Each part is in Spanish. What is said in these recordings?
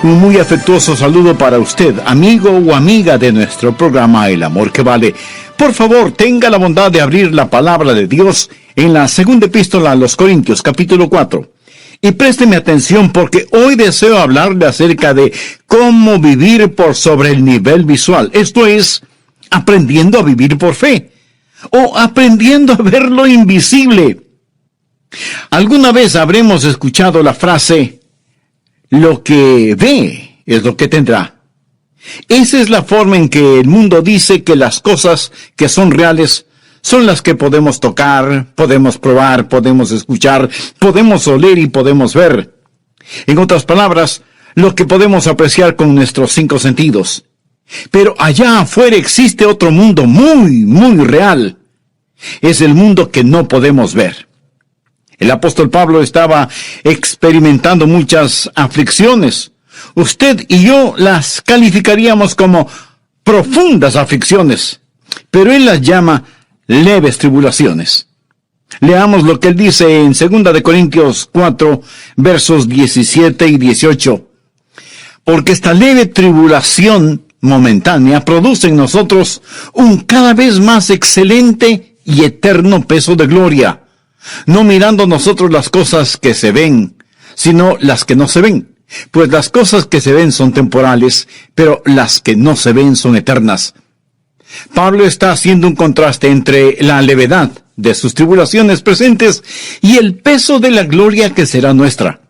Un muy afectuoso saludo para usted, amigo o amiga de nuestro programa El Amor que Vale. Por favor, tenga la bondad de abrir la palabra de Dios en la segunda epístola a los Corintios, capítulo 4. Y présteme atención porque hoy deseo hablarle acerca de cómo vivir por sobre el nivel visual. Esto es, aprendiendo a vivir por fe, o aprendiendo a ver lo invisible. ¿Alguna vez habremos escuchado la frase, lo que ve es lo que tendrá? Esa es la forma en que el mundo dice que las cosas que son reales son las que podemos tocar, podemos probar, podemos escuchar, podemos oler y podemos ver. En otras palabras, lo que podemos apreciar con nuestros 5 sentidos. Pero allá afuera existe otro mundo muy, muy real. Es el mundo que no podemos ver. El apóstol Pablo estaba experimentando muchas aflicciones. Usted y yo las calificaríamos como profundas aflicciones, pero él las llama leves tribulaciones. Leamos lo que él dice en 2 de Corintios 4, versos 17 y 18. Porque esta leve tribulación momentánea produce en nosotros un cada vez más excelente y eterno peso de gloria, no mirando nosotros las cosas que se ven, sino las que no se ven. Pues las cosas que se ven son temporales, pero las que no se ven son eternas. Pablo está haciendo un contraste entre la levedad de sus tribulaciones presentes y el peso de la gloria que será nuestra.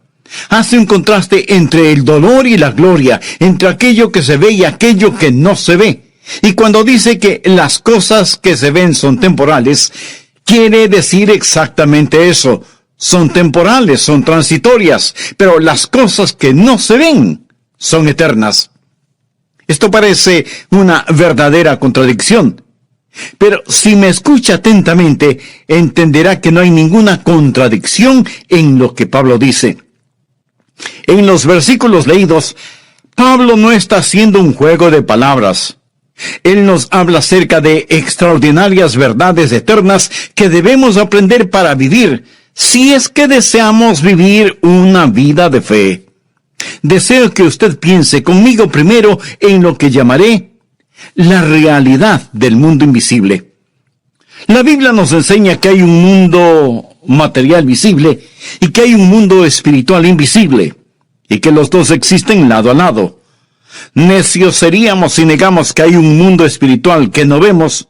Hace un contraste entre el dolor y la gloria, entre aquello que se ve y aquello que no se ve. Y cuando dice que las cosas que se ven son temporales, quiere decir exactamente eso. Son temporales, son transitorias, pero las cosas que no se ven son eternas. Esto parece una verdadera contradicción, pero si me escucha atentamente, entenderá que no hay ninguna contradicción en lo que Pablo dice. En los versículos leídos, Pablo no está haciendo un juego de palabras. Él nos habla acerca de extraordinarias verdades eternas que debemos aprender para vivir, si es que deseamos vivir una vida de fe. Deseo que usted piense conmigo primero en lo que llamaré la realidad del mundo invisible. La Biblia nos enseña que hay un mundo material visible y que hay un mundo espiritual invisible, y que los dos existen lado a lado. Necios seríamos si negamos que hay un mundo espiritual que no vemos,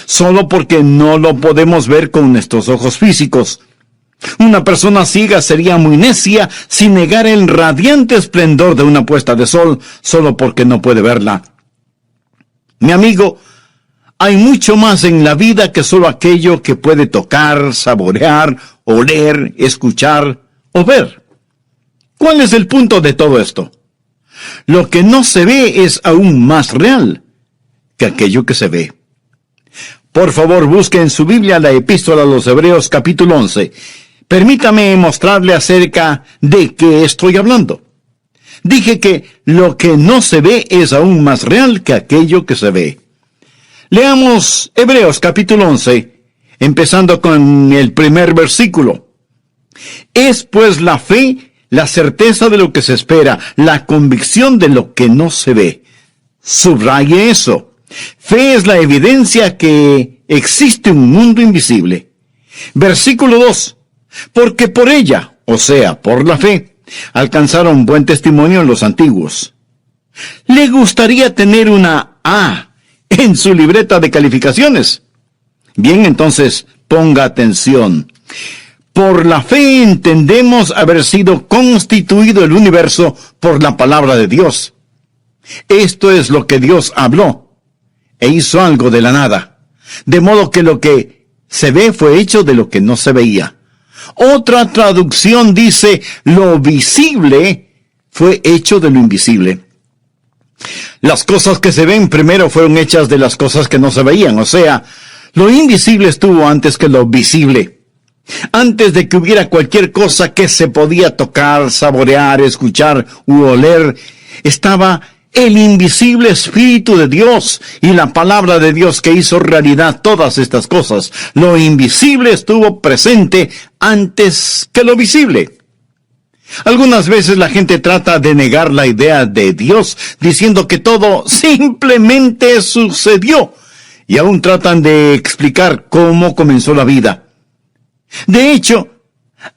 solo porque no lo podemos ver con nuestros ojos físicos. Una persona ciega sería muy necia si negara el radiante esplendor de una puesta de sol solo porque no puede verla. Mi amigo, hay mucho más en la vida que solo aquello que puede tocar, saborear, oler, escuchar o ver. ¿Cuál es el punto de todo esto? Lo que no se ve es aún más real que aquello que se ve. Por favor, busque en su Biblia la Epístola a los Hebreos capítulo 11. Permítame mostrarle acerca de qué estoy hablando. Dije que lo que no se ve es aún más real que aquello que se ve. Leamos Hebreos capítulo 11, empezando con el primer versículo. Es pues la fe, la certeza de lo que se espera, la convicción de lo que no se ve. Subraye eso. Fe es la evidencia que existe un mundo invisible. Versículo 2. Porque por ella, o sea, por la fe, alcanzaron buen testimonio los antiguos. ¿Le gustaría tener una A en su libreta de calificaciones? Bien, entonces, ponga atención. Por la fe entendemos haber sido constituido el universo por la palabra de Dios. Esto es lo que Dios habló, e hizo algo de la nada. De modo que lo que se ve fue hecho de lo que no se veía. Otra traducción dice, lo visible fue hecho de lo invisible. Las cosas que se ven primero fueron hechas de las cosas que no se veían, o sea, lo invisible estuvo antes que lo visible. Antes de que hubiera cualquier cosa que se podía tocar, saborear, escuchar u oler, estaba el invisible Espíritu de Dios y la palabra de Dios que hizo realidad todas estas cosas. Lo invisible estuvo presente antes que lo visible. Algunas veces la gente trata de negar la idea de Dios, diciendo que todo simplemente sucedió, y aún tratan de explicar cómo comenzó la vida. De hecho,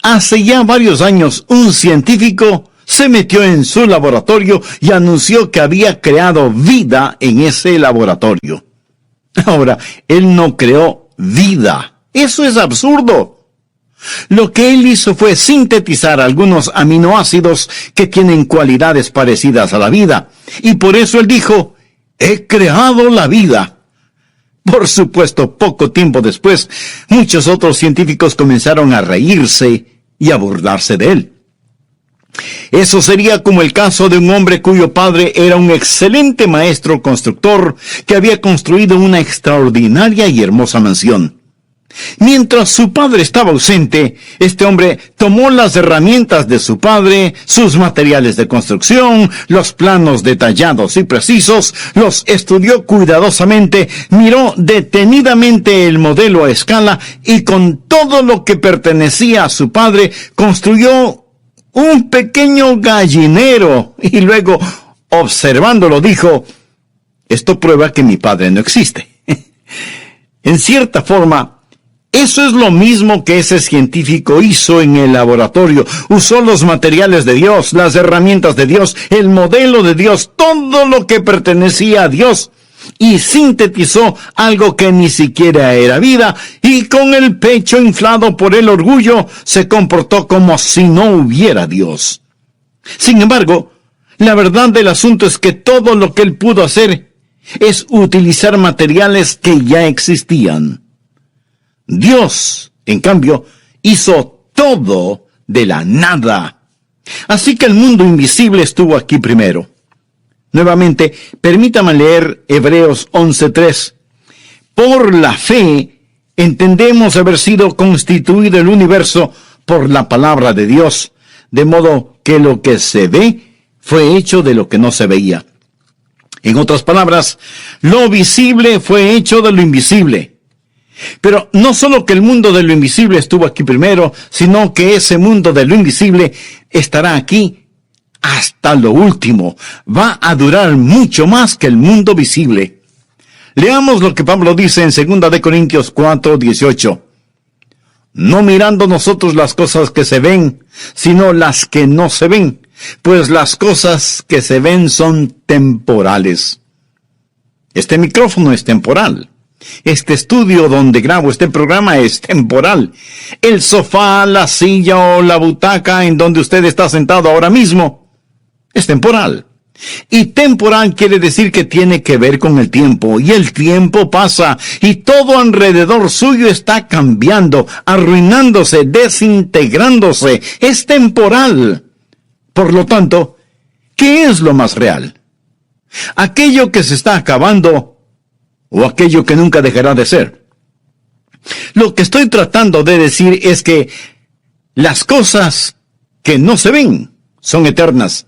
hace ya varios años, un científico se metió en su laboratorio y anunció que había creado vida en ese laboratorio. Ahora, él no creó vida. Eso es absurdo. Lo que él hizo fue sintetizar algunos aminoácidos que tienen cualidades parecidas a la vida. Y por eso él dijo, he creado la vida. Por supuesto, poco tiempo después, muchos otros científicos comenzaron a reírse y a burlarse de él. Eso sería como el caso de un hombre cuyo padre era un excelente maestro constructor que había construido una extraordinaria y hermosa mansión. Mientras su padre estaba ausente, este hombre tomó las herramientas de su padre, sus materiales de construcción, los planos detallados y precisos, los estudió cuidadosamente, miró detenidamente el modelo a escala y con todo lo que pertenecía a su padre, construyó un pequeño gallinero y luego, observándolo, dijo, esto prueba que mi padre no existe. En cierta forma, eso es lo mismo que ese científico hizo en el laboratorio. Usó los materiales de Dios, las herramientas de Dios, el modelo de Dios, todo lo que pertenecía a Dios, y sintetizó algo que ni siquiera era vida, y con el pecho inflado por el orgullo, se comportó como si no hubiera Dios. Sin embargo, la verdad del asunto es que todo lo que él pudo hacer es utilizar materiales que ya existían. Dios, en cambio, hizo todo de la nada. Así que el mundo invisible estuvo aquí primero. Nuevamente, permítame leer Hebreos 11:3. Por la fe, entendemos haber sido constituido el universo por la palabra de Dios, de modo que lo que se ve fue hecho de lo que no se veía. En otras palabras, lo visible fue hecho de lo invisible. Pero no solo que el mundo de lo invisible estuvo aquí primero, sino que ese mundo de lo invisible estará aquí hasta lo último. Va a durar mucho más que el mundo visible. Leamos lo que Pablo dice en 2 Corintios 4:18. No mirando nosotros las cosas que se ven, sino las que no se ven, pues las cosas que se ven son temporales. Este micrófono es temporal. Este estudio donde grabo este programa es temporal. El sofá, la silla o la butaca en donde usted está sentado ahora mismo es temporal. Y temporal quiere decir que tiene que ver con el tiempo. Y el tiempo pasa y todo alrededor suyo está cambiando, arruinándose, desintegrándose. Es temporal. Por lo tanto, ¿qué es lo más real? ¿Aquello que se está acabando o aquello que nunca dejará de ser? Lo que estoy tratando de decir es que las cosas que no se ven son eternas.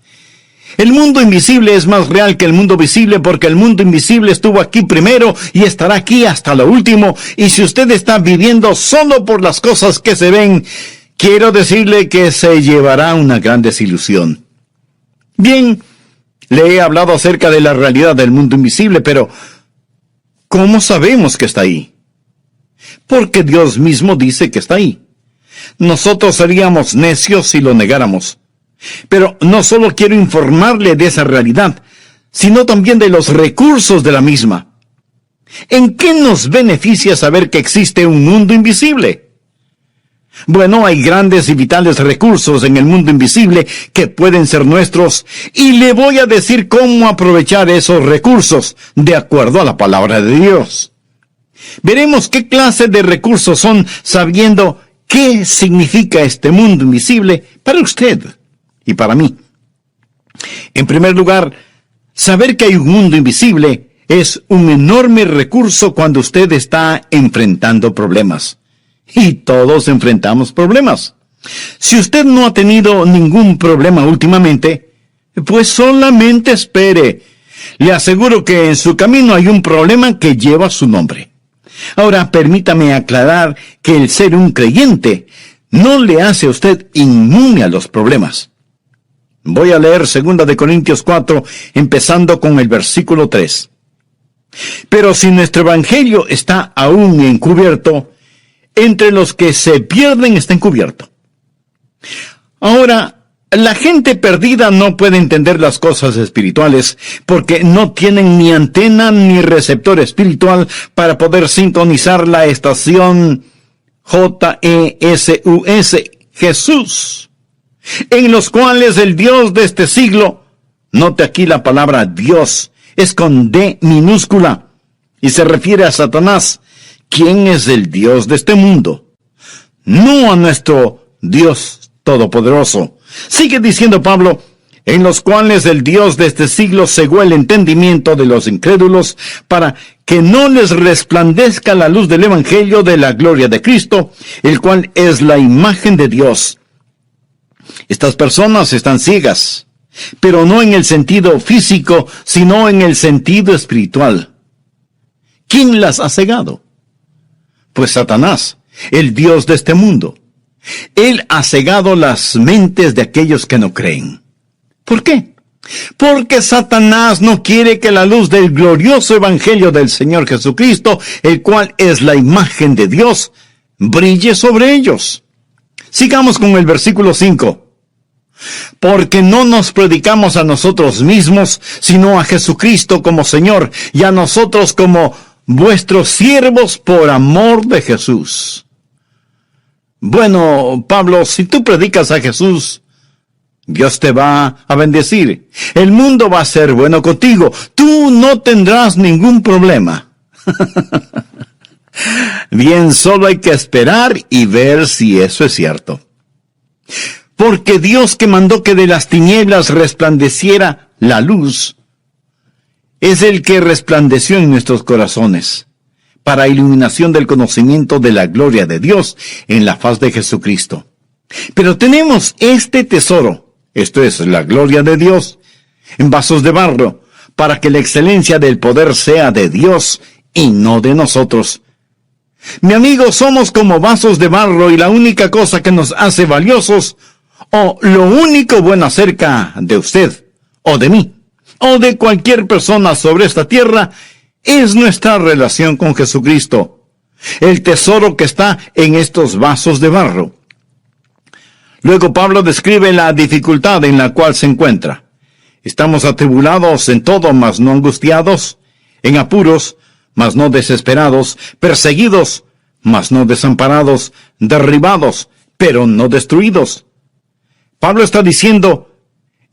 El mundo invisible es más real que el mundo visible porque el mundo invisible estuvo aquí primero y estará aquí hasta lo último. Y si usted está viviendo solo por las cosas que se ven, quiero decirle que se llevará una gran desilusión. Bien, le he hablado acerca de la realidad del mundo invisible, pero ¿cómo sabemos que está ahí? Porque Dios mismo dice que está ahí. Nosotros seríamos necios si lo negáramos. Pero no solo quiero informarle de esa realidad, sino también de los recursos de la misma. ¿En qué nos beneficia saber que existe un mundo invisible? Bueno, hay grandes y vitales recursos en el mundo invisible que pueden ser nuestros, y le voy a decir cómo aprovechar esos recursos de acuerdo a la palabra de Dios. Veremos qué clase de recursos son sabiendo qué significa este mundo invisible para usted y para mí. En primer lugar, saber que hay un mundo invisible es un enorme recurso cuando usted está enfrentando problemas. Y todos enfrentamos problemas. Si usted no ha tenido ningún problema últimamente, pues solamente espere. Le aseguro que en su camino hay un problema que lleva su nombre. Ahora, permítame aclarar que el ser un creyente no le hace a usted inmune a los problemas. Voy a leer 2 de Corintios 4, empezando con el versículo 3. Pero si nuestro evangelio está aún encubierto, entre los que se pierden está encubierto. Ahora, la gente perdida no puede entender las cosas espirituales porque no tienen ni antena ni receptor espiritual para poder sintonizar la estación JESUS, Jesús, en los cuales el Dios de este siglo, note aquí la palabra Dios, es con D minúscula, y se refiere a Satanás, quien es el Dios de este mundo, no a nuestro Dios todopoderoso. Sigue diciendo Pablo, en los cuales el Dios de este siglo cegó el entendimiento de los incrédulos para que no les resplandezca la luz del Evangelio de la gloria de Cristo, el cual es la imagen de Dios. Estas personas están ciegas, pero no en el sentido físico, sino en el sentido espiritual. ¿Quién las ha cegado? Pues Satanás, el Dios de este mundo. Él ha cegado las mentes de aquellos que no creen. ¿Por qué? Porque Satanás no quiere que la luz del glorioso Evangelio del Señor Jesucristo, el cual es la imagen de Dios, brille sobre ellos. Sigamos con el versículo 5. Porque no nos predicamos a nosotros mismos, sino a Jesucristo como Señor, y a nosotros como vuestros siervos por amor de Jesús. Bueno, Pablo, si tú predicas a Jesús, Dios te va a bendecir. El mundo va a ser bueno contigo. Tú no tendrás ningún problema. Bien, solo hay que esperar y ver si eso es cierto. Porque Dios, que mandó que de las tinieblas resplandeciera la luz, es el que resplandeció en nuestros corazones, para iluminación del conocimiento de la gloria de Dios en la faz de Jesucristo. Pero tenemos este tesoro, esto es la gloria de Dios, en vasos de barro, para que la excelencia del poder sea de Dios y no de nosotros. Mi amigo, somos como vasos de barro y la única cosa que nos hace valiosos, o lo único bueno acerca de usted, o de mí, o de cualquier persona sobre esta tierra, es nuestra relación con Jesucristo, el tesoro que está en estos vasos de barro. Luego Pablo describe la dificultad en la cual se encuentra. Estamos atribulados en todo, mas no angustiados, en apuros, mas no desesperados, perseguidos, mas no desamparados, derribados, pero no destruidos. Pablo está diciendo,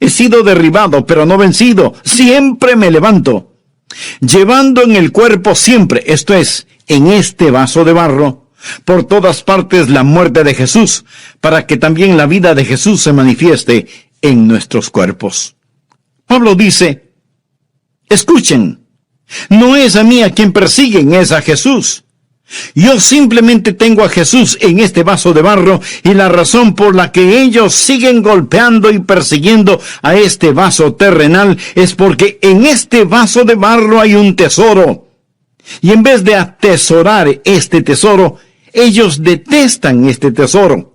he sido derribado, pero no vencido, siempre me levanto, llevando en el cuerpo siempre, esto es, en este vaso de barro, por todas partes la muerte de Jesús, para que también la vida de Jesús se manifieste en nuestros cuerpos. Pablo dice, escuchen, no es a mí a quien persiguen, es a Jesús. Yo simplemente tengo a Jesús en este vaso de barro, y la razón por la que ellos siguen golpeando y persiguiendo a este vaso terrenal es porque en este vaso de barro hay un tesoro. Y en vez de atesorar este tesoro, ellos detestan este tesoro,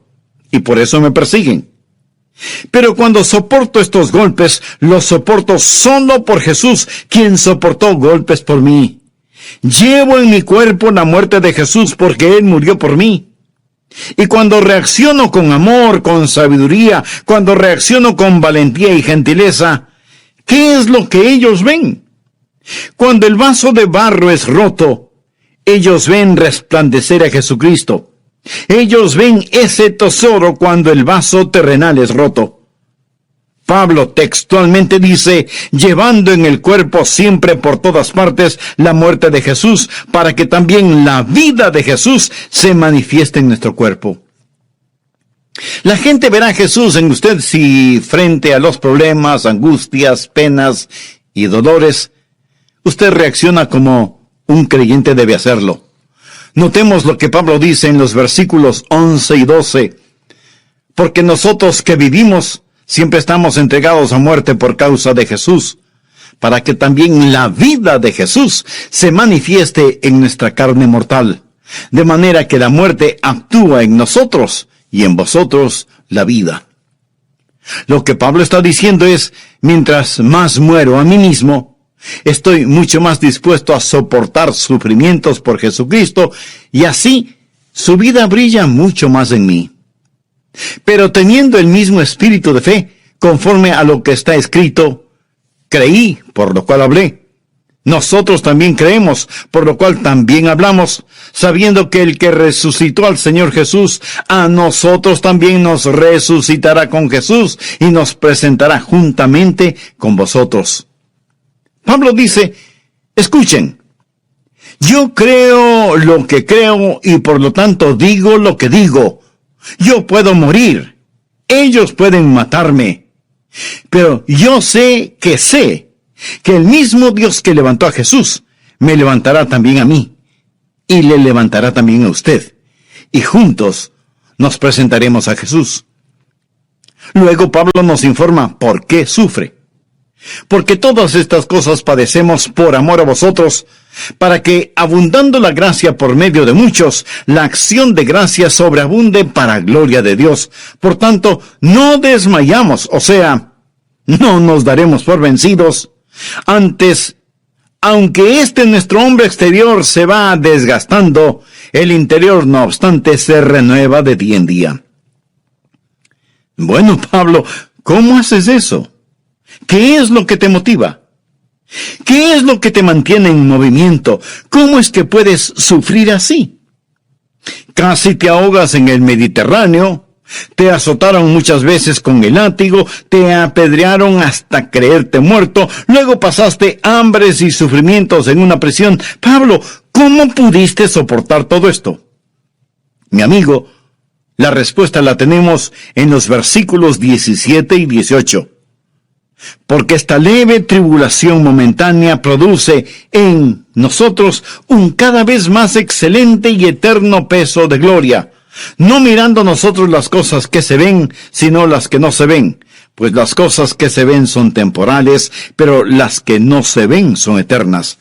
y por eso me persiguen. Pero cuando soporto estos golpes, los soporto solo por Jesús, quien soportó golpes por mí. Llevo en mi cuerpo la muerte de Jesús porque Él murió por mí. Y cuando reacciono con amor, con sabiduría, cuando reacciono con valentía y gentileza, ¿qué es lo que ellos ven? Cuando el vaso de barro es roto, ellos ven resplandecer a Jesucristo. Ellos ven ese tesoro cuando el vaso terrenal es roto. Pablo textualmente dice, llevando en el cuerpo siempre por todas partes la muerte de Jesús, para que también la vida de Jesús se manifieste en nuestro cuerpo. La gente verá a Jesús en usted si frente a los problemas, angustias, penas y dolores, usted reacciona como un creyente debe hacerlo. Notemos lo que Pablo dice en los versículos 11 y 12. Porque nosotros que vivimos, siempre estamos entregados a muerte por causa de Jesús, para que también la vida de Jesús se manifieste en nuestra carne mortal, de manera que la muerte actúa en nosotros y en vosotros la vida. Lo que Pablo está diciendo es, mientras más muero a mí mismo, estoy mucho más dispuesto a soportar sufrimientos por Jesucristo, y así su vida brilla mucho más en mí. Pero teniendo el mismo espíritu de fe, conforme a lo que está escrito, creí, por lo cual hablé. Nosotros también creemos, por lo cual también hablamos, sabiendo que el que resucitó al Señor Jesús, a nosotros también nos resucitará con Jesús y nos presentará juntamente con vosotros. Pablo dice, escuchen, yo creo lo que creo y por lo tanto digo lo que digo. Yo puedo morir, ellos pueden matarme, pero yo sé que el mismo Dios que levantó a Jesús, me levantará también a mí, y le levantará también a usted, y juntos nos presentaremos a Jesús. Luego Pablo nos informa por qué sufre. Porque todas estas cosas padecemos por amor a vosotros, para que, abundando la gracia por medio de muchos, la acción de gracia sobreabunde para gloria de Dios. Por tanto, no desmayamos, o sea, no nos daremos por vencidos. Antes, aunque nuestro hombre exterior se va desgastando, el interior, no obstante, se renueva de día en día. Bueno, Pablo, ¿cómo haces eso? ¿Qué es lo que te motiva? ¿Qué es lo que te mantiene en movimiento? ¿Cómo es que puedes sufrir así? Casi te ahogas en el Mediterráneo, te azotaron muchas veces con el látigo, te apedrearon hasta creerte muerto, luego pasaste hambres y sufrimientos en una prisión. Pablo, ¿cómo pudiste soportar todo esto? Mi amigo, la respuesta la tenemos en los versículos 17 y 18. Porque esta leve tribulación momentánea produce en nosotros un cada vez más excelente y eterno peso de gloria, no mirando nosotros las cosas que se ven, sino las que no se ven, pues las cosas que se ven son temporales, pero las que no se ven son eternas.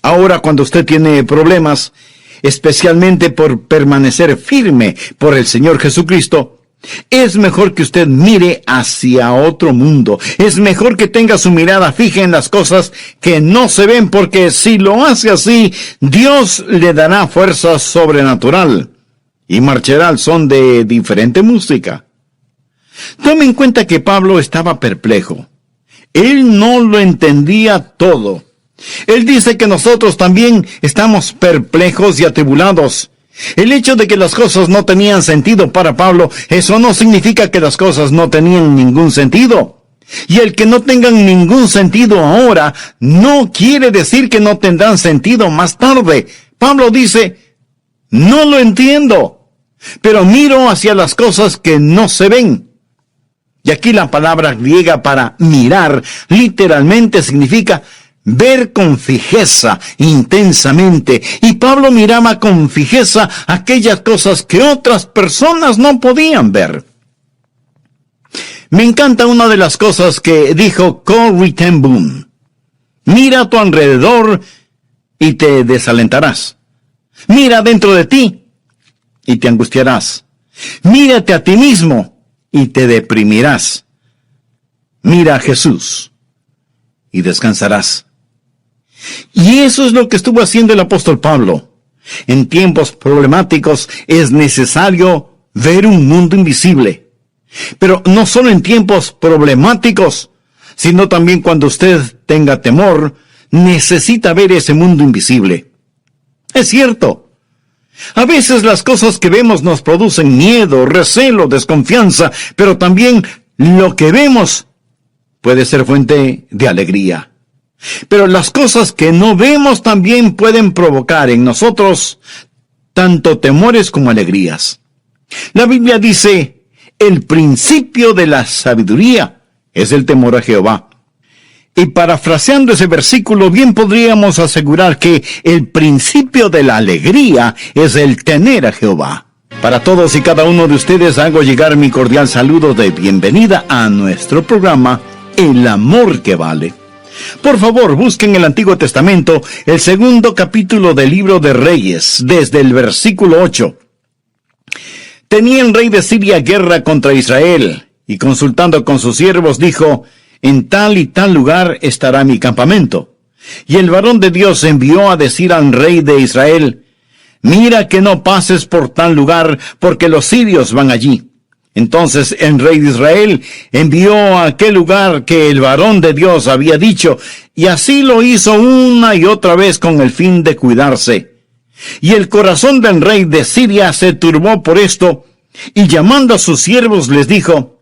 Ahora, cuando usted tiene problemas, especialmente por permanecer firme por el Señor Jesucristo, es mejor que usted mire hacia otro mundo. Es mejor que tenga su mirada fija en las cosas que no se ven, porque si lo hace así, Dios le dará fuerza sobrenatural y marchará al son de diferente música. Tome en cuenta que Pablo estaba perplejo. Él no lo entendía todo. Él dice que nosotros también estamos perplejos y atribulados. El hecho de que las cosas no tenían sentido para Pablo, eso no significa que las cosas no tenían ningún sentido. Y el que no tengan ningún sentido ahora, no quiere decir que no tendrán sentido más tarde. Pablo dice, no lo entiendo, pero miro hacia las cosas que no se ven. Y aquí la palabra griega para mirar literalmente significa ver con fijeza, intensamente. Y Pablo miraba con fijeza aquellas cosas que otras personas no podían ver. Me encanta una de las cosas que dijo Corrie ten Boom. Mira a tu alrededor y te desalentarás. Mira dentro de ti y te angustiarás. Mírate a ti mismo y te deprimirás. Mira a Jesús y descansarás. Y eso es lo que estuvo haciendo el apóstol Pablo. En tiempos problemáticos es necesario ver un mundo invisible. Pero no solo en tiempos problemáticos, sino también cuando usted tenga temor, necesita ver ese mundo invisible. Es cierto. A veces las cosas que vemos nos producen miedo, recelo, desconfianza, pero también lo que vemos puede ser fuente de alegría. Pero las cosas que no vemos también pueden provocar en nosotros tanto temores como alegrías. La Biblia dice, el principio de la sabiduría es el temor a Jehová. Y parafraseando ese versículo, bien podríamos asegurar que el principio de la alegría es el tener a Jehová. Para todos y cada uno de ustedes hago llegar mi cordial saludo de bienvenida a nuestro programa El Amor que Vale. Por favor, busquen en el Antiguo Testamento el 2º capítulo del libro de Reyes, desde el versículo 8. Tenía el rey de Siria guerra contra Israel, y consultando con sus siervos dijo, en tal y tal lugar estará mi campamento. Y el varón de Dios envió a decir al rey de Israel, mira que no pases por tal lugar, porque los sirios van allí. Entonces el rey de Israel envió a aquel lugar que el varón de Dios había dicho, y así lo hizo una y otra vez con el fin de cuidarse. Y el corazón del rey de Siria se turbó por esto, y llamando a sus siervos les dijo,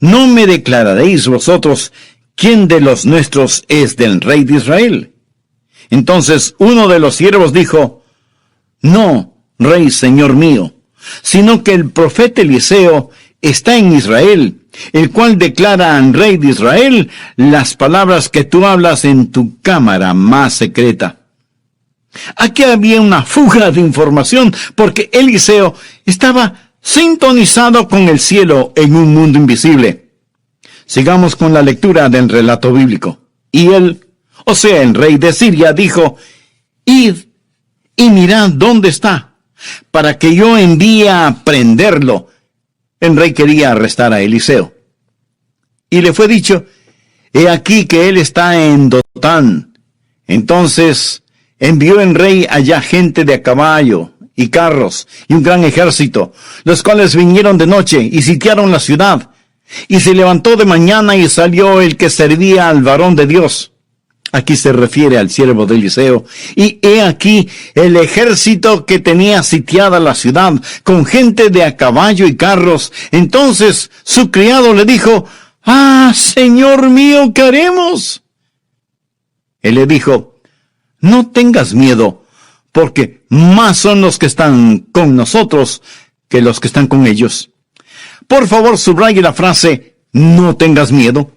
¿no me declararéis vosotros quién de los nuestros es del rey de Israel? Entonces uno de los siervos dijo, no, rey señor mío, sino que el profeta Eliseo está en Israel, el cual declara al rey de Israel las palabras que tú hablas en tu cámara más secreta. Aquí había una fuga de información, porque Eliseo estaba sintonizado con el cielo en un mundo invisible. Sigamos con la lectura del relato bíblico. Y él, o sea, el rey de Siria, dijo, id y mirad dónde está, para que yo envíe a prenderlo. El rey quería arrestar a Eliseo. Y le fue dicho, he aquí que él está en Dotán. Entonces envió el rey allá gente de a caballo y carros y un gran ejército, los cuales vinieron de noche y sitiaron la ciudad. Y se levantó de mañana y salió el que servía al varón de Dios. Aquí se refiere al siervo de Eliseo. Y he aquí el ejército que tenía sitiada la ciudad, con gente de a caballo y carros. Entonces su criado le dijo, ¡ah, señor mío, qué haremos! Él le dijo, no tengas miedo, porque más son los que están con nosotros que los que están con ellos. Por favor, subraye la frase, no tengas miedo.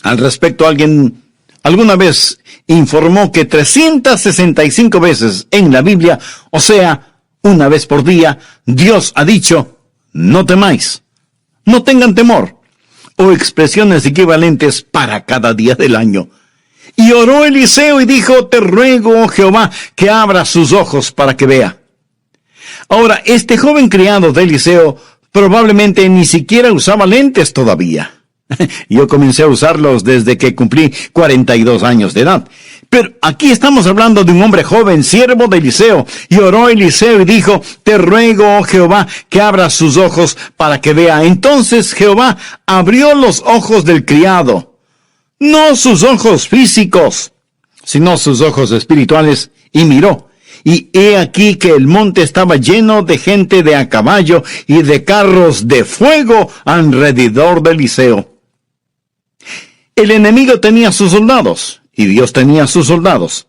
Al respecto, alguien alguna vez informó que 365 veces en la Biblia, o sea, una vez por día, Dios ha dicho, no temáis, no tengan temor, o expresiones equivalentes para cada día del año. Y oró Eliseo y dijo, te ruego, oh Jehová, que abra sus ojos para que vea. Ahora, este joven criado de Eliseo probablemente ni siquiera usaba lentes todavía. Yo comencé a usarlos desde que cumplí 42 años de edad. Pero aquí estamos hablando de un hombre joven, siervo de Eliseo. Y oró Eliseo y dijo, te ruego, oh Jehová, que abra sus ojos para que vea. Entonces Jehová abrió los ojos del criado. No sus ojos físicos, sino sus ojos espirituales, y miró. Y he aquí que el monte estaba lleno de gente de a caballo y de carros de fuego alrededor de Eliseo. El enemigo tenía sus soldados, y Dios tenía sus soldados.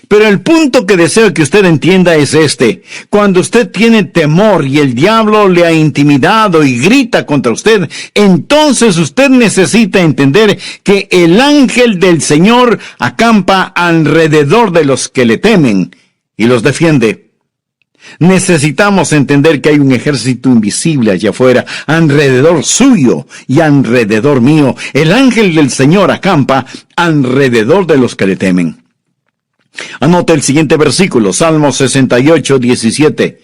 Pero el punto que deseo que usted entienda es este. Cuando usted tiene temor y el diablo le ha intimidado y grita contra usted, entonces usted necesita entender que el ángel del Señor acampa alrededor de los que le temen y los defiende. Necesitamos entender que hay un ejército invisible allá afuera, alrededor suyo y alrededor mío. El ángel del Señor acampa alrededor de los que le temen. Anote el siguiente versículo, Salmo 68, 17.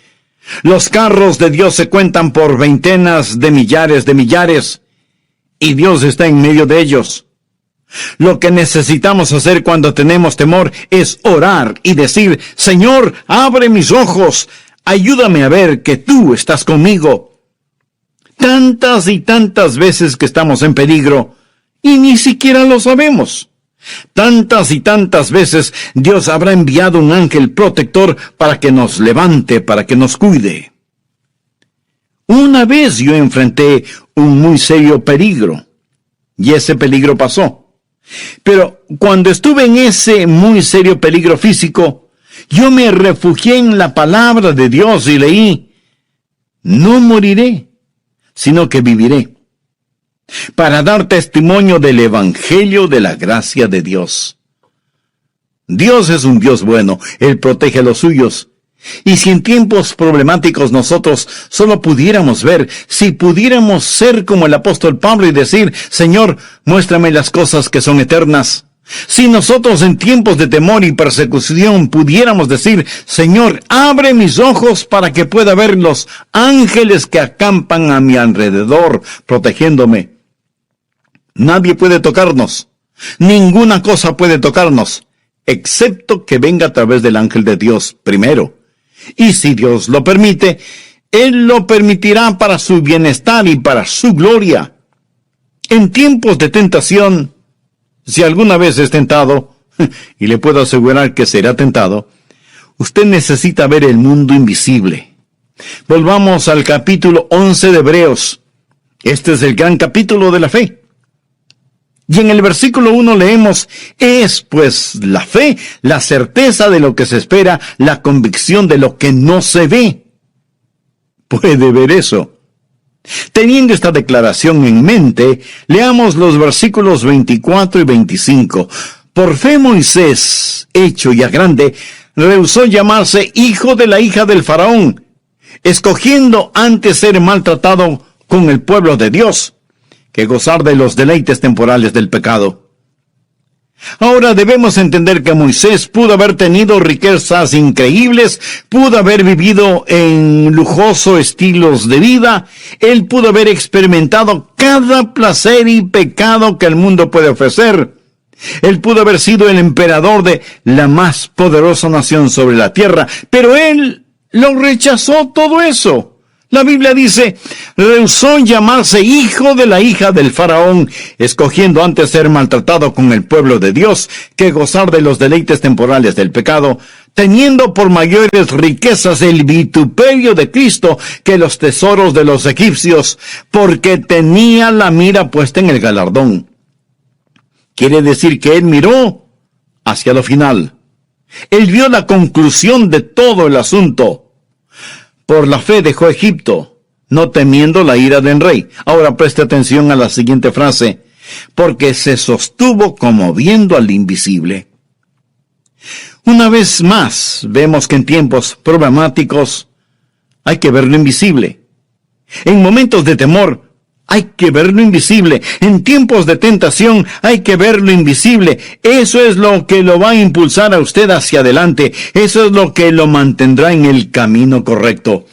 Los carros de Dios se cuentan por veintenas de millares, y Dios está en medio de ellos. Lo que necesitamos hacer cuando tenemos temor es orar y decir, Señor, abre mis ojos, ayúdame a ver que tú estás conmigo. Tantas y tantas veces que estamos en peligro, y ni siquiera lo sabemos. Tantas y tantas veces Dios habrá enviado un ángel protector para que nos levante, para que nos cuide. Una vez yo enfrenté un muy serio peligro, y ese peligro pasó. Pero cuando estuve en ese muy serio peligro físico, yo me refugié en la palabra de Dios y leí, no moriré, sino que viviré, para dar testimonio del evangelio de la gracia de Dios. Dios es un Dios bueno, Él protege a los suyos. Y si en tiempos problemáticos nosotros solo pudiéramos ver, si pudiéramos ser como el apóstol Pablo y decir, Señor, muéstrame las cosas que son eternas, Si nosotros en tiempos de temor y persecución pudiéramos decir, Señor, abre mis ojos para que pueda ver los ángeles que acampan a mi alrededor, protegiéndome. Nadie puede tocarnos, ninguna cosa puede tocarnos, excepto que venga a través del ángel de Dios primero. Y si Dios lo permite, Él lo permitirá para su bienestar y para su gloria. En tiempos de tentación, si alguna vez es tentado, y le puedo asegurar que será tentado, usted necesita ver el mundo invisible. Volvamos al capítulo 11 de Hebreos. Este es el gran capítulo de la fe. Y en el versículo 1 leemos, es pues la fe, la certeza de lo que se espera, la convicción de lo que no se ve. ¿Puede ver eso? Teniendo esta declaración en mente, leamos los versículos 24 y 25. Por fe Moisés, hecho ya grande, rehusó llamarse hijo de la hija del faraón, escogiendo antes ser maltratado con el pueblo de Dios, que gozar de los deleites temporales del pecado. Ahora debemos entender que Moisés pudo haber tenido riquezas increíbles, pudo haber vivido en lujosos estilos de vida, él pudo haber experimentado cada placer y pecado que el mundo puede ofrecer. Él pudo haber sido el emperador de la más poderosa nación sobre la tierra, pero él lo rechazó todo eso. La Biblia dice, rehusó llamarse hijo de la hija del faraón, escogiendo antes ser maltratado con el pueblo de Dios, que gozar de los deleites temporales del pecado, teniendo por mayores riquezas el vituperio de Cristo que los tesoros de los egipcios, porque tenía la mira puesta en el galardón. Quiere decir que él miró hacia lo final. Él vio la conclusión de todo el asunto. Por la fe dejó Egipto, no temiendo la ira del rey. Ahora preste atención a la siguiente frase, porque se sostuvo como viendo al invisible. Una vez más, vemos que en tiempos problemáticos hay que ver lo invisible. En momentos de temor, hay que ver lo invisible. En tiempos de tentación, hay que ver lo invisible. Eso es lo que lo va a impulsar a usted hacia adelante. Eso es lo que lo mantendrá en el camino correcto.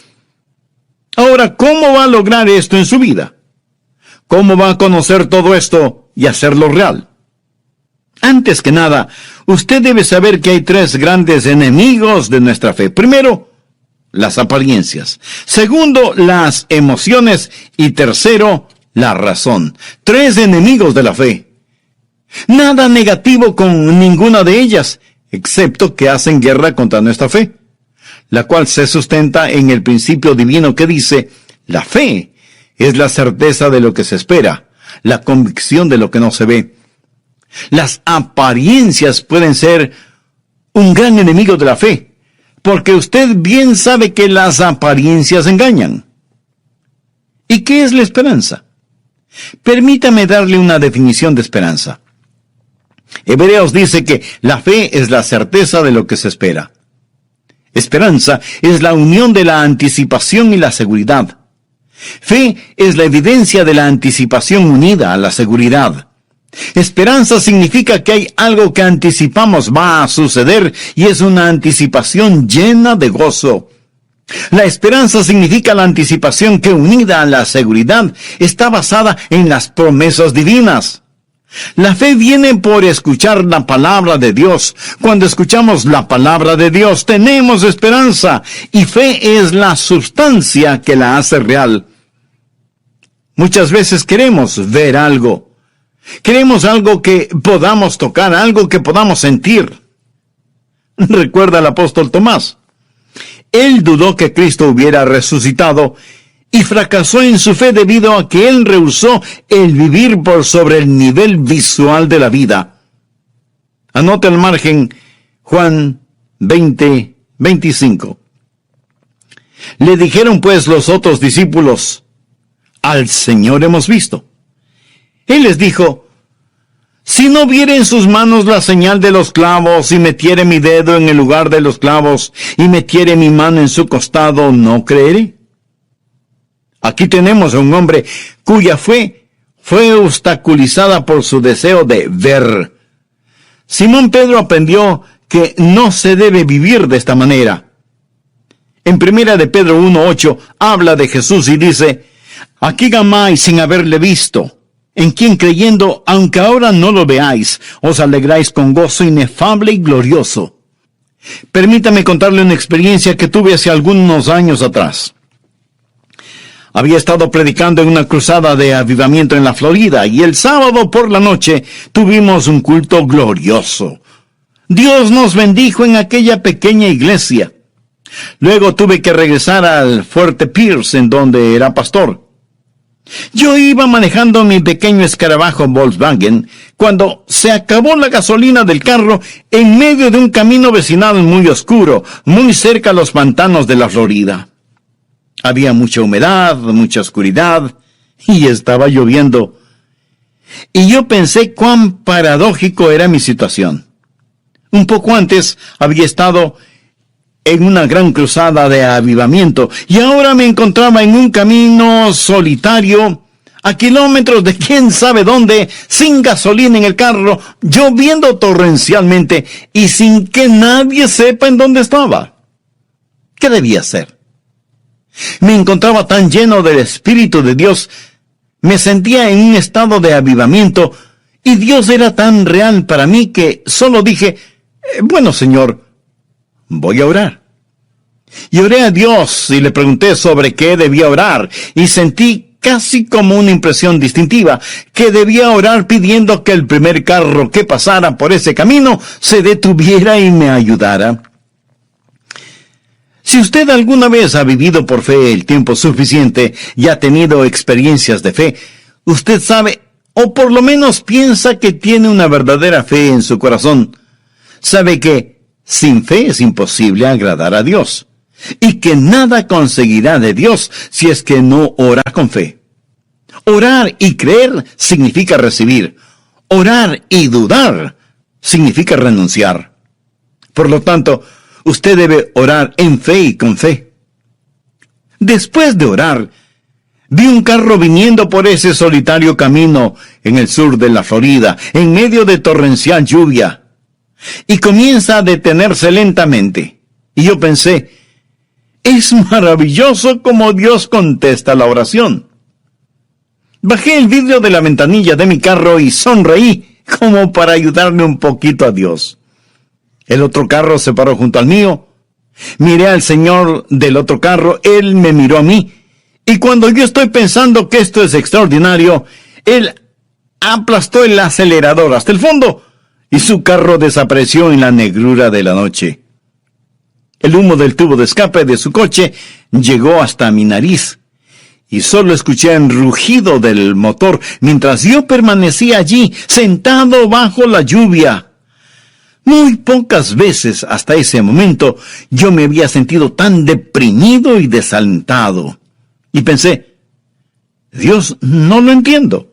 Ahora, ¿cómo va a lograr esto en su vida? ¿Cómo va a conocer todo esto y hacerlo real? Antes que nada, usted debe saber que hay tres grandes enemigos de nuestra fe. Primero, las apariencias. Segundo, las emociones. Y tercero, la razón. Tres enemigos de la fe. Nada negativo con ninguna de ellas, excepto que hacen guerra contra nuestra fe, la cual se sustenta en el principio divino que dice, la fe es la certeza de lo que se espera, la convicción de lo que no se ve. Las apariencias pueden ser un gran enemigo de la fe, porque usted bien sabe que las apariencias engañan. ¿Y qué es la esperanza? Permítame darle una definición de esperanza. Hebreos dice que la fe es la certeza de lo que se espera. Esperanza es la unión de la anticipación y la seguridad. Fe es la evidencia de la anticipación unida a la seguridad. Esperanza significa que hay algo que anticipamos va a suceder y es una anticipación llena de gozo. La esperanza significa la anticipación que, unida a la seguridad, está basada en las promesas divinas. La fe viene por escuchar la palabra de Dios. Cuando escuchamos la palabra de Dios, tenemos esperanza, y fe es la sustancia que la hace real. Muchas veces queremos ver algo. Queremos algo que podamos tocar, algo que podamos sentir. Recuerda al apóstol Tomás. Él dudó que Cristo hubiera resucitado y fracasó en su fe debido a que él rehusó el vivir por sobre el nivel visual de la vida. Anote al margen Juan 20:25. Le dijeron pues los otros discípulos, al Señor hemos visto. Él les dijo, si no viere en sus manos la señal de los clavos, y metiere mi dedo en el lugar de los clavos, y metiere mi mano en su costado, ¿no creeré? Aquí tenemos a un hombre cuya fe fue obstaculizada por su deseo de ver. Simón Pedro aprendió que no se debe vivir de esta manera. En 1 de Pedro 1:8 habla de Jesús y dice: aquí gamáis sin haberle visto, en quien creyendo, aunque ahora no lo veáis, os alegráis con gozo inefable y glorioso. Permítame contarle una experiencia que tuve hace algunos años atrás. Había estado predicando en una cruzada de avivamiento en la Florida, y el sábado por la noche tuvimos un culto glorioso. Dios nos bendijo en aquella pequeña iglesia. Luego tuve que regresar al Fuerte Pierce, en donde era pastor. Yo iba manejando mi pequeño escarabajo Volkswagen cuando se acabó la gasolina del carro en medio de un camino vecinal muy oscuro, muy cerca a los pantanos de la Florida. Había mucha humedad, mucha oscuridad, y estaba lloviendo. Y yo pensé cuán paradójico era mi situación. Un poco antes había estado en una gran cruzada de avivamiento, y ahora me encontraba en un camino solitario, a kilómetros de quién sabe dónde, sin gasolina en el carro, lloviendo torrencialmente, y sin que nadie sepa en dónde estaba. ¿Qué debía hacer? Me encontraba tan lleno del Espíritu de Dios, me sentía en un estado de avivamiento, y Dios era tan real para mí que solo dije: bueno, Señor, voy a orar. Y oré a Dios y le pregunté sobre qué debía orar, y sentí casi como una impresión distintiva, que debía orar pidiendo que el primer carro que pasara por ese camino se detuviera y me ayudara. Si usted alguna vez ha vivido por fe el tiempo suficiente y ha tenido experiencias de fe, usted sabe, o por lo menos piensa que tiene una verdadera fe en su corazón, sabe que sin fe es imposible agradar a Dios, y que nada conseguirá de Dios si es que no ora con fe. Orar y creer significa recibir. Orar y dudar significa renunciar. Por lo tanto, usted debe orar en fe y con fe. Después de orar, vi un carro viniendo por ese solitario camino en el sur de la Florida, en medio de torrencial lluvia, y comienza a detenerse lentamente. Y yo pensé: es maravilloso cómo Dios contesta la oración. Bajé el vidrio de la ventanilla de mi carro y sonreí como para ayudarme un poquito a Dios. El otro carro se paró junto al mío. Miré al señor del otro carro, él me miró a mí, y cuando yo estoy pensando que esto es extraordinario, él aplastó el acelerador hasta el fondo, y su carro desapareció en la negrura de la noche. El humo del tubo de escape de su coche llegó hasta mi nariz, y solo escuché el rugido del motor mientras yo permanecía allí, sentado bajo la lluvia. Muy pocas veces hasta ese momento yo me había sentido tan deprimido y desalentado. Y pensé: Dios, no lo entiendo.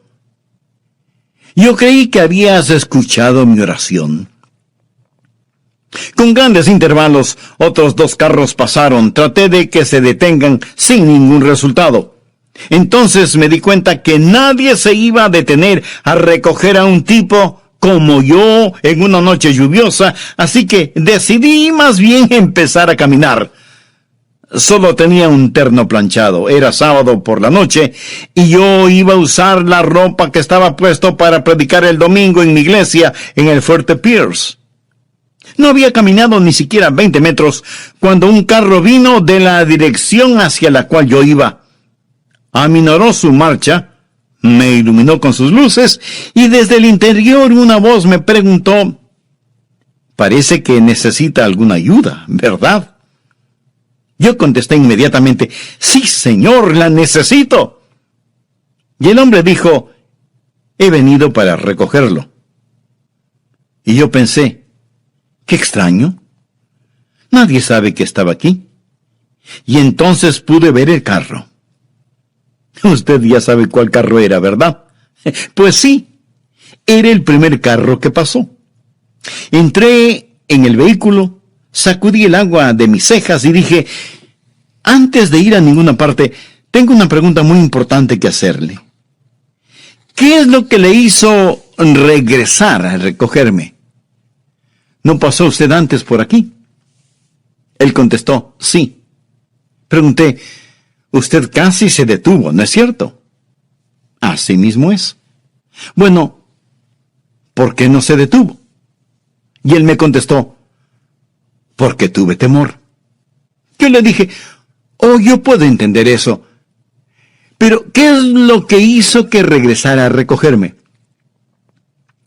Yo creí que habías escuchado mi oración. Con grandes intervalos, otros 2 carros pasaron. Traté de que se detengan sin ningún resultado. Entonces me di cuenta que nadie se iba a detener a recoger a un tipo como yo en una noche lluviosa, así que decidí más bien empezar a caminar. Solo tenía un terno planchado, era sábado por la noche, y yo iba a usar la ropa que estaba puesto para predicar el domingo en mi iglesia en el Fuerte Pierce. No había caminado ni siquiera 20 metros cuando un carro vino de la dirección hacia la cual yo iba. Aminoró su marcha, me iluminó con sus luces, y desde el interior una voz me preguntó: parece que necesita alguna ayuda, ¿verdad? Yo contesté inmediatamente: sí, señor, la necesito. Y el hombre dijo: he venido para recogerlo. Y yo pensé: qué extraño. Nadie sabe que estaba aquí. Y entonces pude ver el carro. Usted ya sabe cuál carro era, ¿verdad? Pues sí, era el primer carro que pasó. Entré en el vehículo, sacudí el agua de mis cejas y dije: antes de ir a ninguna parte, tengo una pregunta muy importante que hacerle. ¿Qué es lo que le hizo regresar a recogerme? ¿No pasó usted antes por aquí? Él contestó, sí. Pregunté, usted casi se detuvo, ¿no es cierto? Así mismo es. Bueno, ¿por qué no se detuvo? Y él me contestó, porque tuve temor. Yo le dije, oh, yo puedo entender eso. Pero, ¿qué es lo que hizo que regresara a recogerme?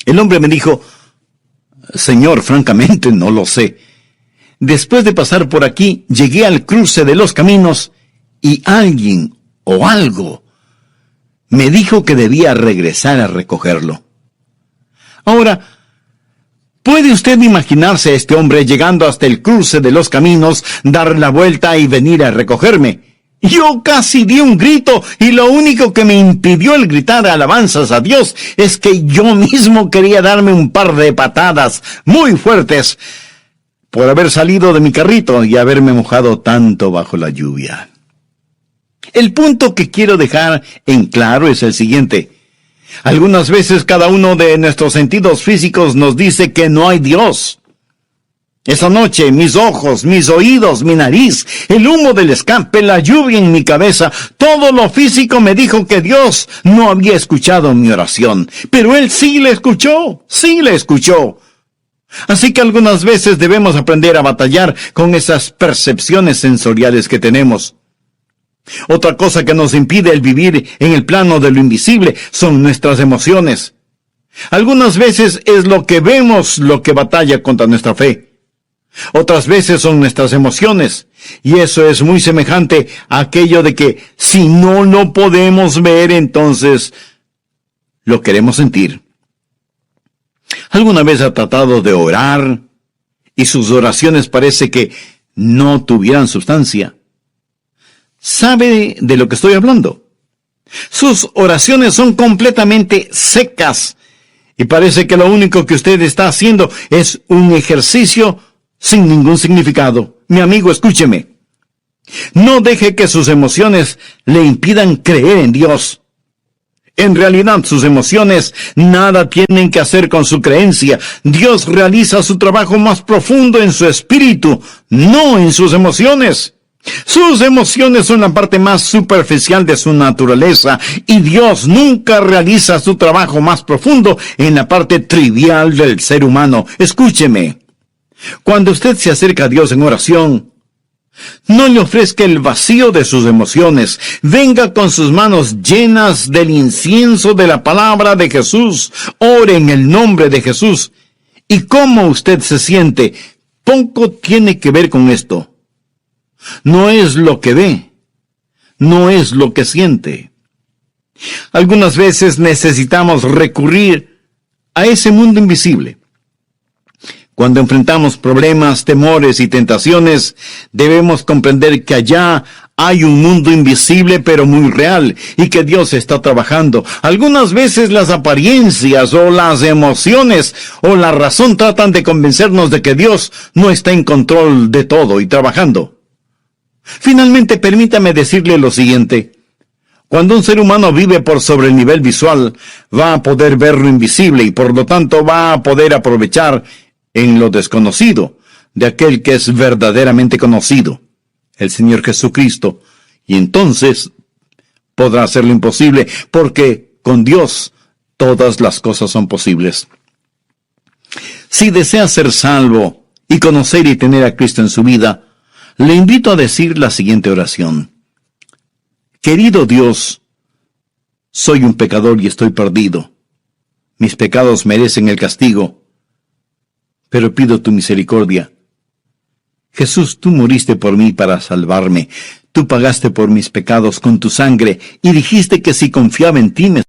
El hombre me dijo, Señor, francamente no lo sé. Después de pasar por aquí, llegué al cruce de los caminos y alguien o algo me dijo que debía regresar a recogerlo. Ahora, ¿puede usted imaginarse a este hombre llegando hasta el cruce de los caminos, dar la vuelta y venir a recogerme? Yo casi di un grito y lo único que me impidió el gritar alabanzas a Dios es que yo mismo quería darme un par de patadas muy fuertes por haber salido de mi carrito y haberme mojado tanto bajo la lluvia. El punto que quiero dejar en claro es el siguiente. Algunas veces cada uno de nuestros sentidos físicos nos dice que no hay Dios. Esa noche, mis ojos, mis oídos, mi nariz, el humo del escape, la lluvia en mi cabeza, todo lo físico me dijo que Dios no había escuchado mi oración. Pero Él sí la escuchó, sí la escuchó. Así que algunas veces debemos aprender a batallar con esas percepciones sensoriales que tenemos. Otra cosa que nos impide el vivir en el plano de lo invisible son nuestras emociones. Algunas veces es lo que vemos lo que batalla contra nuestra fe. Otras veces son nuestras emociones, y eso es muy semejante a aquello de que si no lo podemos ver, entonces lo queremos sentir. ¿Alguna vez ha tratado de orar y sus oraciones parece que no tuvieran sustancia? ¿Sabe de lo que estoy hablando? Sus oraciones son completamente secas y parece que lo único que usted está haciendo es un ejercicio sin ningún significado. Mi amigo, escúcheme. No deje que sus emociones le impidan creer en Dios. En realidad, sus emociones nada tienen que hacer con su creencia. Dios realiza su trabajo más profundo en su espíritu, no en sus emociones. Sus emociones son la parte más superficial de su naturaleza y Dios nunca realiza su trabajo más profundo en la parte trivial del ser humano. Escúcheme. Cuando usted se acerca a Dios en oración, no le ofrezca el vacío de sus emociones. Venga con sus manos llenas del incienso de la palabra de Jesús. Ore en el nombre de Jesús. ¿Y cómo usted se siente? Poco tiene que ver con esto. No es lo que ve, no es lo que siente. Algunas veces necesitamos recurrir a ese mundo invisible. Cuando enfrentamos problemas, temores y tentaciones, debemos comprender que allá hay un mundo invisible pero muy real y que Dios está trabajando. Algunas veces las apariencias o las emociones o la razón tratan de convencernos de que Dios no está en control de todo y trabajando. Finalmente, permítame decirle lo siguiente. Cuando un ser humano vive por sobre el nivel visual, va a poder ver lo invisible y por lo tanto va a poder aprovechar en lo desconocido de aquel que es verdaderamente conocido, el Señor Jesucristo, y entonces podrá hacer lo imposible, porque con Dios todas las cosas son posibles. Si desea ser salvo y conocer y tener a Cristo en su vida, le invito a decir la siguiente oración. Querido Dios, soy un pecador y estoy perdido. Mis pecados merecen el castigo, pero pido tu misericordia. Jesús, tú moriste por mí para salvarme. Tú pagaste por mis pecados con tu sangre y dijiste que si confiaba en ti me